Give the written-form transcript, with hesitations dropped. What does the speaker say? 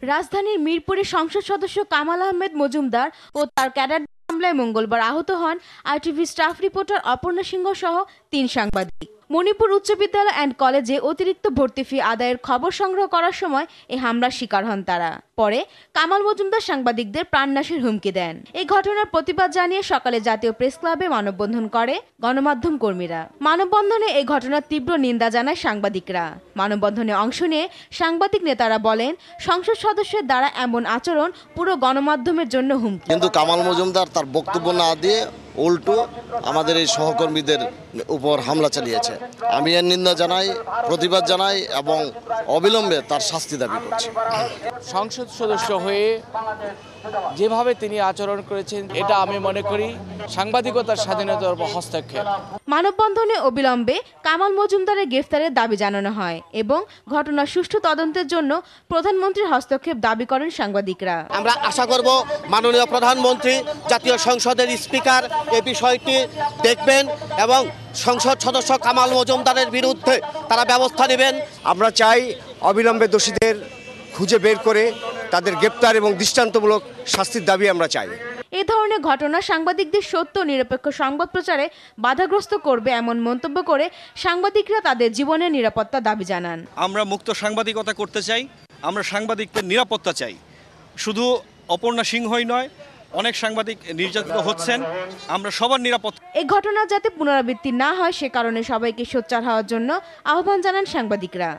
রাজধানীর মিরপুরে সংসদ সদস্য কামাল আহমেদ মজুমদার ও তার ক্যাডার হামলায় মঙ্গলবার আহত হন আরটিভি স্টাফ রিপোর্টার অপর্ণা সিংহ সহ 3 সাংবাদিক। মণিপুর উচ্চ বিদ্যালয় অ্যান্ড কলেজে অতিরিক্ত ভর্তি ফি আদায়ের খবর সংগ্রহ করার সময় এই হামলার শিকার হন তারা। পরে কামাল মজুমদার সাংবাদিকদের প্রাণনাশের হুমকি দেন। এই ঘটনার প্রতিবাদ জানিয়ে সকালে জাতীয় প্রেস ক্লাবে মানববন্ধন করে গণমাধ্যম কর্মীরা। মানববন্ধনে এই ঘটনার তীব্র নিন্দা জানায় সাংবাদিকরা। মানববন্ধনে অংশ নিয়ে সাংবাদিক নেতারা বলেন, সংসদ সদস্যের দ্বারা এমন আচরণ পুরো গণমাধ্যমের জন্য হুমকি। কিন্তু কামাল মজুমদার তার বক্তব্য না দিয়ে উল্টো আমাদের এই সহকর্মীদের উপর হামলা চালিয়েছে। আমি এর নিন্দা জানাই, প্রতিবাদ জানাই এবং অবিলম্বে তার শাস্তি দাবি করছি। সংসদ সদস্য হয়ে যেভাবে তিনি আচরণ করেছেন, এটা আমি মনে করি সাংবাদিকতার স্বাধীনতার উপর হস্তক্ষেপ। মানববন্ধনে অবিলম্বে কামাল মজুমদারের গ্রেফতারের দাবি জানানো হয় এবং ঘটনার সুষ্ঠু তদন্তের জন্য প্রধানমন্ত্রীর হস্তক্ষেপ দাবি করেন সাংবাদিকরা। আমরা আশা করব মাননীয় প্রধানমন্ত্রী, জাতীয় সংসদের স্পিকার এই বিষয়টি দেখবেন এবং সংসদ সদস্য কামাল মজুমদারের বিরুদ্ধে তারা ব্যবস্থা নেবেন। আমরা চাই অবিলম্বে দোষীদের খুঁজে বের করে তাদের গ্রেপ্তার এবং দৃষ্টান্তমূলক শাস্তির দাবি আমরা চাই। এই ধরনের ঘটনা সাংবাদিকদের সত্য নিরপেক্ষ সংবাদ প্রচারে বাধাগ্রস্ত করবে এমন মন্তব্য করে সাংবাদিকরা তাদের জীবনের নিরাপত্তা দাবি জানান। আমরা মুক্ত সাংবাদিকতা করতে চাই, আমরা সাংবাদিকদের নিরাপত্তা চাই। শুধু অপর্ণা সিংহই নয়, অনেক সাংবাদিক নির্যাতিত হচ্ছেন, আমরা সবার নিরাপত্তা। এই ঘটনা যাতে পুনরাবৃত্তি না হয় সে কারণে সবাইকে সোচ্চার হওয়ার জন্য আহ্বান জানান সাংবাদিকরা।